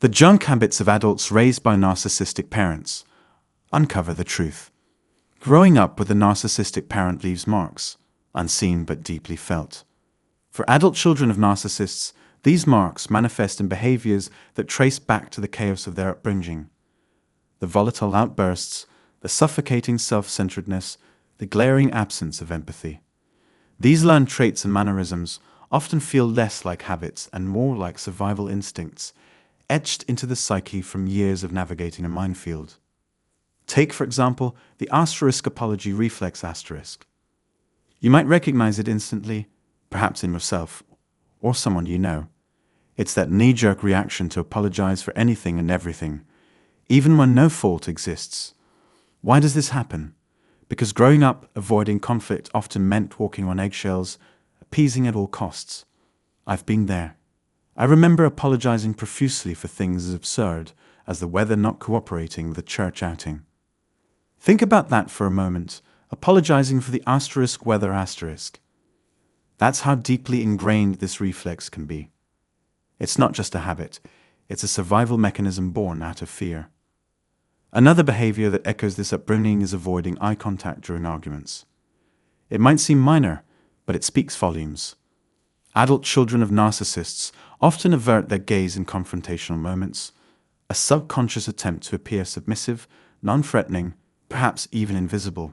The junk habits of adults raised by narcissistic parents. Uncover the truth. Growing up with a narcissistic parent leaves marks, unseen but deeply felt. For adult children of narcissists, these marks manifest in behaviors that trace back to the chaos of their upbringing. The volatile outbursts, the suffocating self-centeredness, the glaring absence of empathy. These learned traits and mannerisms often feel less like habits and more like survival instincts, etched into the psyche from years of navigating a minefield. Take, for example, the asterisk apology reflex asterisk. You might recognize it instantly, perhaps in yourself, or someone you know. It's that knee-jerk reaction to apologize for anything and everything, even when no fault exists. Why does this happen? Because growing up, avoiding conflict often meant walking on eggshells, appeasing at all costs. I've been there. I remember apologizing profusely for things as absurd as the weather not cooperating with a church outing. Think about that for a moment, apologizing for the asterisk weather asterisk. That's how deeply ingrained this reflex can be. It's not just a habit, it's a survival mechanism born out of fear. Another behavior that echoes this upbringing is avoiding eye contact during arguments. It might seem minor, but it speaks volumes. Adult children of narcissists often avert their gaze in confrontational moments, a subconscious attempt to appear submissive, non-threatening, perhaps even invisible.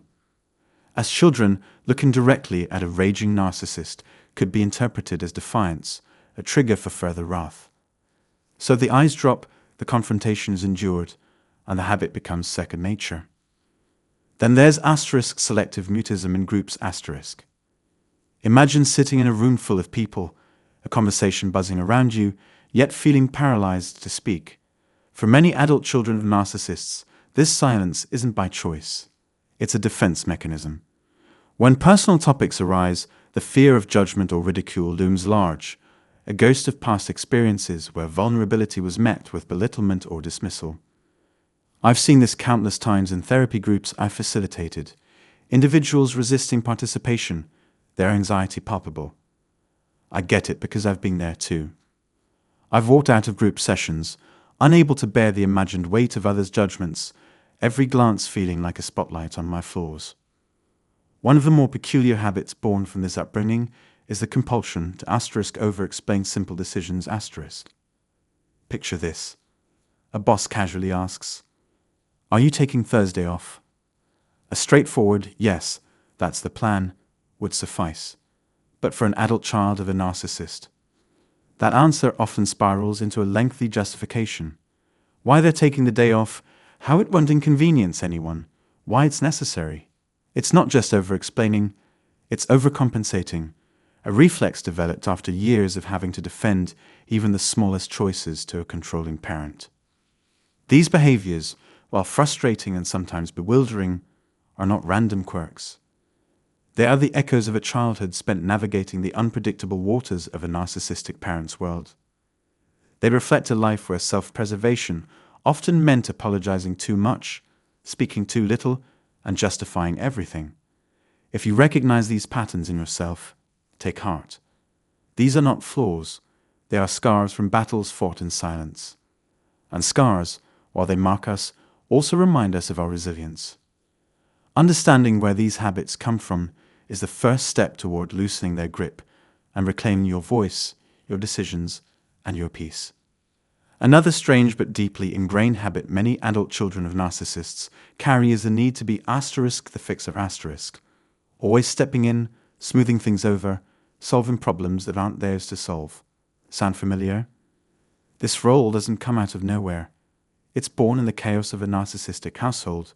As children, looking directly at a raging narcissist could be interpreted as defiance, a trigger for further wrath. So the eyes drop, the confrontation is endured, and the habit becomes second nature. Then there's asterisk selective mutism in groups asterisk. Imagine sitting in a room full of people, a conversation buzzing around you, yet feeling paralyzed to speak. For many adult children of narcissists, this silence isn't by choice. It's a defense mechanism. When personal topics arise, the fear of judgment or ridicule looms large, a ghost of past experiences where vulnerability was met with belittlement or dismissal. I've seen this countless times in therapy groups I've facilitated. Individuals resisting participation, their anxiety palpable. I get it because I've been there too. I've walked out of group sessions, unable to bear the imagined weight of others' judgments, every glance feeling like a spotlight on my flaws. One of the more peculiar habits born from this upbringing is the compulsion to asterisk over-explain simple decisions asterisk. Picture this. A boss casually asks, "Are you taking Thursday off?" A straightforward, "Yes, that's the plan," would suffice. But for an adult child of a narcissist, that answer often spirals into a lengthy justification. Why they're taking the day off, how it won't inconvenience anyone, why it's necessary. It's not just over-explaining, it's overcompensating, a reflex developed after years of having to defend even the smallest choices to a controlling parent. These behaviors, while frustrating and sometimes bewildering, are not random quirks. They are the echoes of a childhood spent navigating the unpredictable waters of a narcissistic parent's world. They reflect a life where self-preservation often meant apologizing too much, speaking too little, and justifying everything. If you recognize these patterns in yourself, take heart. These are not flaws, they are scars from battles fought in silence. And scars, while they mark us, also remind us of our resilience. Understanding where these habits come from is the first step toward loosening their grip and reclaiming your voice, your decisions, and your peace. Another strange but deeply ingrained habit many adult children of narcissists carry is the need to be asterisk the fixer asterisk, always stepping in, smoothing things over, solving problems that aren't theirs to solve. Sound familiar? This role doesn't come out of nowhere. It's born in the chaos of a narcissistic household,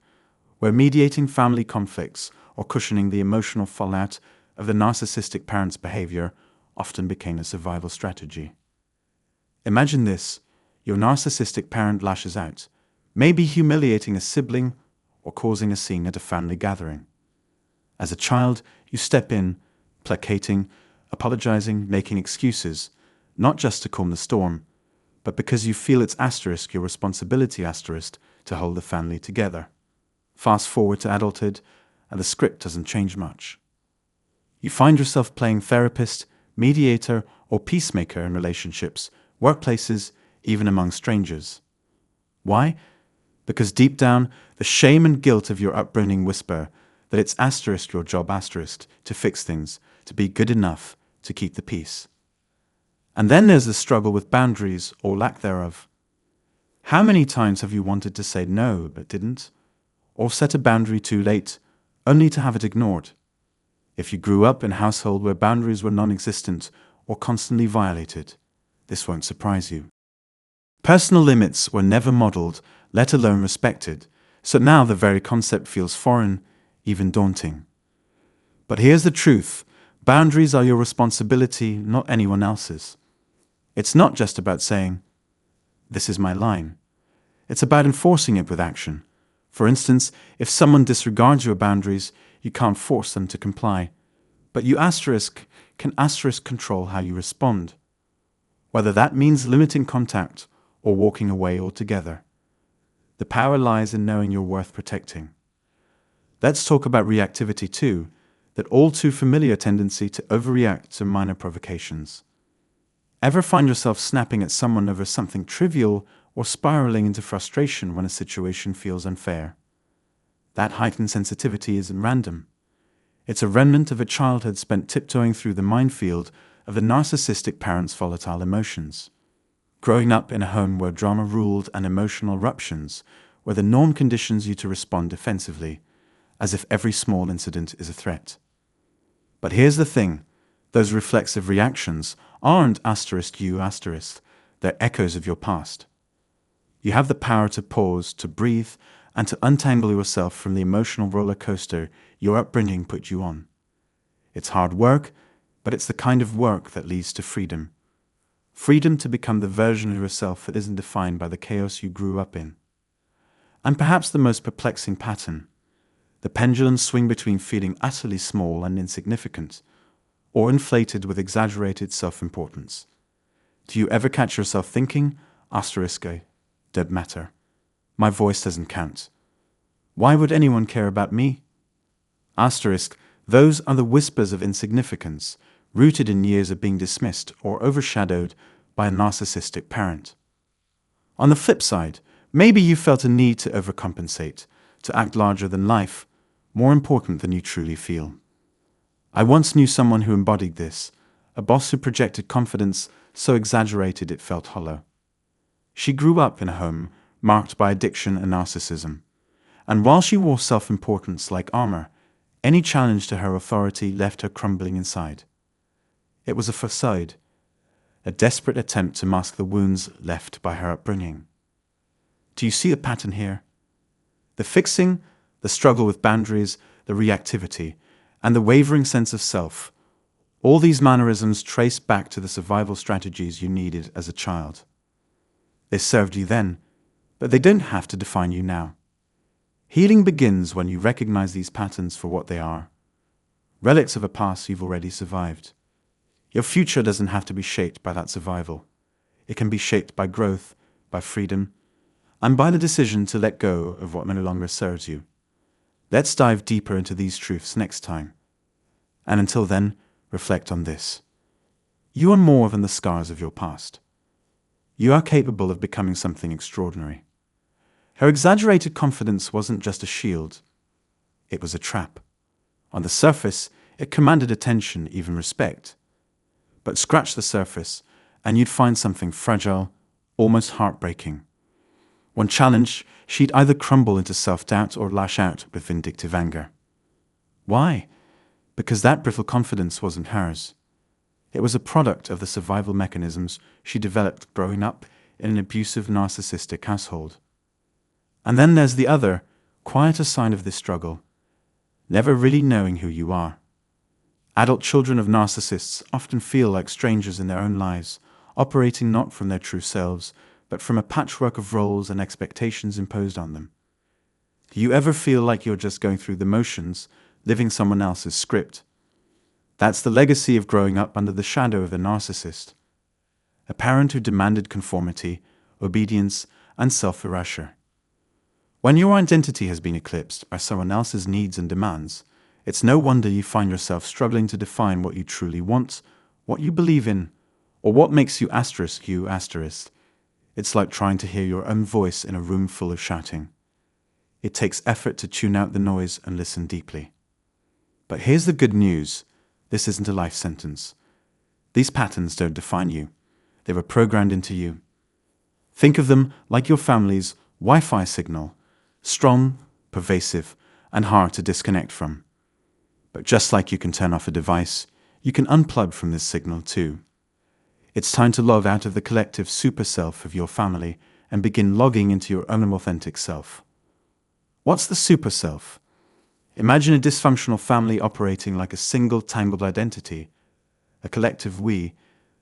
where mediating family conflicts or cushioning the emotional fallout of the narcissistic parent's behavior often became a survival strategy. Imagine this. Your narcissistic parent lashes out, maybe humiliating a sibling or causing a scene at a family gathering. As a child, you step in, placating, apologizing, making excuses, not just to calm the storm, but because you feel it's asterisk your responsibility asterisk to hold the family together. Fast forward to adulthood, and the script doesn't change much. You find yourself playing therapist, mediator, or peacemaker in relationships, workplaces, even among strangers. Why? Because deep down, the shame and guilt of your upbringing whisper that it's your job to fix things, to be good enough, to keep the peace. And then there's the struggle with boundaries or lack thereof. How many times have you wanted to say no but didn't? Or set a boundary too late, only to have it ignored? If you grew up in a household where boundaries were non-existent or constantly violated, this won't surprise you. Personal limits were never modeled, let alone respected, so now the very concept feels foreign, even daunting. But here's the truth: boundaries are your responsibility, not anyone else's. It's not just about saying, "This is my line." It's about enforcing it with action. For instance, if someone disregards your boundaries, you can't force them to comply, but you can control how you respond. Whether that means limiting contact or walking away altogether. The power lies in knowing you're worth protecting. Let's talk about reactivity too, that all too familiar tendency to overreact to minor provocations. Ever find yourself snapping at someone over something trivial or spiraling into frustration when a situation feels unfair? That heightened sensitivity isn't random. It's a remnant of a childhood spent tiptoeing through the minefield of the narcissistic parent's volatile emotions. Growing up in a home where drama ruled and emotional eruptions, where the norm conditions you to respond defensively, as if every small incident is a threat. But here's the thing: those reflexive reactions aren't they're echoes of your past. You have the power to pause, to breathe, and to untangle yourself from the emotional roller coaster your upbringing put you on. It's hard work, but it's the kind of work that leads to freedom. Freedom to become the version of yourself that isn't defined by the chaos you grew up in. And perhaps the most perplexing pattern: the pendulum swing between feeling utterly small and insignificant, or inflated with exaggerated self-importance. Do you ever catch yourself thinking, "Dead matter. My voice doesn't count. Why would anyone care about me?" Those are the whispers of insignificance, rooted in years of being dismissed or overshadowed by a narcissistic parent. On the flip side, maybe you felt a need to overcompensate, to act larger than life, more important than you truly feel. I once knew someone who embodied this, a boss who projected confidence so exaggerated it felt hollow. She grew up in a home marked by addiction and narcissism, and while she wore self-importance like armor, any challenge to her authority left her crumbling inside. It was a facade, a desperate attempt to mask the wounds left by her upbringing. Do you see a pattern here? The fixing, the struggle with boundaries, the reactivity, and the wavering sense of self, all these mannerisms trace back to the survival strategies you needed as a child. They served you then, but they don't have to define you now. Healing begins when you recognize these patterns for what they are: relics of a past you've already survived. Your future doesn't have to be shaped by that survival. It can be shaped by growth, by freedom, and by the decision to let go of what no longer serves you. Let's dive deeper into these truths next time. And until then, reflect on this: you are more than the scars of your past. You are capable of becoming something extraordinary. Her exaggerated confidence wasn't just a shield. It was a trap. On the surface, it commanded attention, even respect. But scratch the surface, and you'd find something fragile, almost heartbreaking. When challenged, she'd either crumble into self-doubt or lash out with vindictive anger. Why? Because that brittle confidence wasn't hers. It was a product of the survival mechanisms she developed growing up in an abusive narcissistic household. And then there's the other, quieter side of this struggle: never really knowing who you are. Adult children of narcissists often feel like strangers in their own lives, operating not from their true selves, but from a patchwork of roles and expectations imposed on them. Do you ever feel like you're just going through the motions, living someone else's script? That's the legacy of growing up under the shadow of the narcissist. A parent who demanded conformity, obedience, and self-erasure. When your identity has been eclipsed by someone else's needs and demands, it's no wonder you find yourself struggling to define what you truly want, what you believe in, or what makes you you. It's like trying to hear your own voice in a room full of shouting. It takes effort to tune out the noise and listen deeply. But here's the good news. This isn't a life sentence. These patterns don't define you. They were programmed into you. Think of them like your family's Wi-Fi signal, strong, pervasive, and hard to disconnect from. But just like you can turn off a device, you can unplug from this signal too. It's time to log out of the collective super self of your family and begin logging into your own authentic self. What's the super self? Imagine a dysfunctional family operating like a single tangled identity, a collective we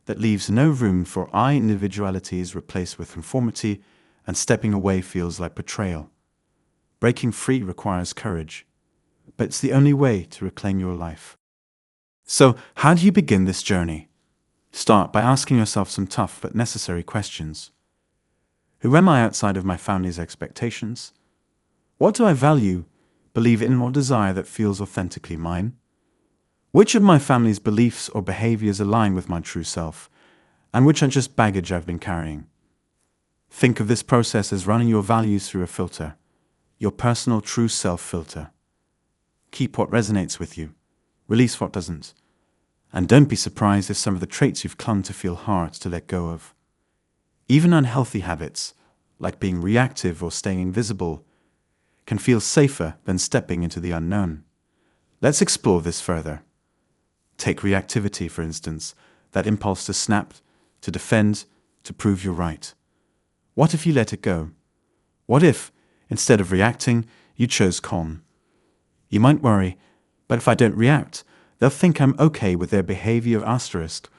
that leaves no room for I individuality is replaced with conformity, and stepping away feels like betrayal. Breaking free requires courage, but it's the only way to reclaim your life. So, how do you begin this journey? Start by asking yourself some tough but necessary questions. Who am I outside of my family's expectations? What do I value, believe in, or desire that feels authentically mine? Which of my family's beliefs or behaviors align with my true self, and which are just baggage I've been carrying? Think of this process as running your values through a filter, your personal true self filter. Keep what resonates with you, release what doesn't, and don't be surprised if some of the traits you've clung to feel hard to let go of. Even unhealthy habits, like being reactive or staying invisible, can feel safer than stepping into the unknown. Let's explore this further. Take reactivity, for instance, that impulse to snap, to defend, to prove you're right. What if you let it go? What if, instead of reacting, you chose calm? You might worry, but if I don't react, they'll think I'm okay with their behavior asterisk,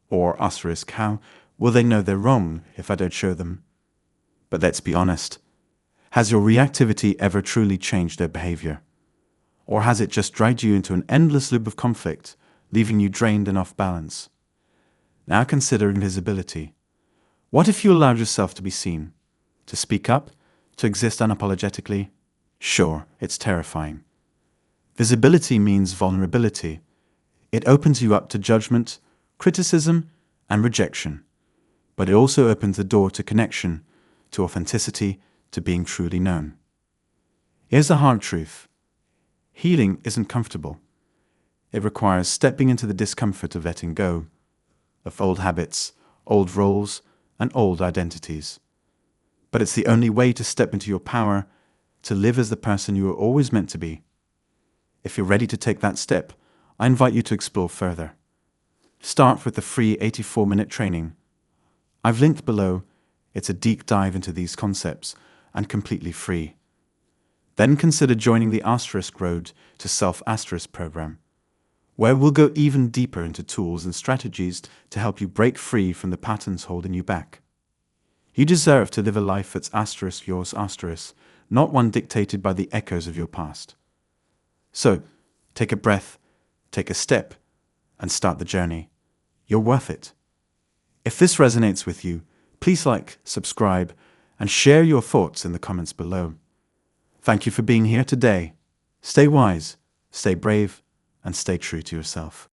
or asterisk how will they know they're wrong if I don't show them? But let's be honest. Has your reactivity ever truly changed their behavior? Or has it just dragged you into an endless loop of conflict, leaving you drained and off balance? Now consider invisibility. What if you allowed yourself to be seen? To speak up? To exist unapologetically? Sure, it's terrifying. Visibility means vulnerability. It opens you up to judgment, criticism, and rejection. But it also opens the door to connection, to authenticity, to being truly known. Here's the hard truth. Healing isn't comfortable. It requires stepping into the discomfort of letting go, of old habits, old roles, and old identities. But it's the only way to step into your power, to live as the person you were always meant to be. If you're ready to take that step, I invite you to explore further. Start with the free 84-minute training. I've linked below. It's a deep dive into these concepts and completely free. Then consider joining the Asterisk Road to Self-Asterisk program, where we'll go even deeper into tools and strategies to help you break free from the patterns holding you back. You deserve to live a life that's asterisk yours asterisk, not one dictated by the echoes of your past. So, take a breath, take a step, and start the journey. You're worth it. If this resonates with you, please like, subscribe, and share your thoughts in the comments below. Thank you for being here today. Stay wise, stay brave, and stay true to yourself.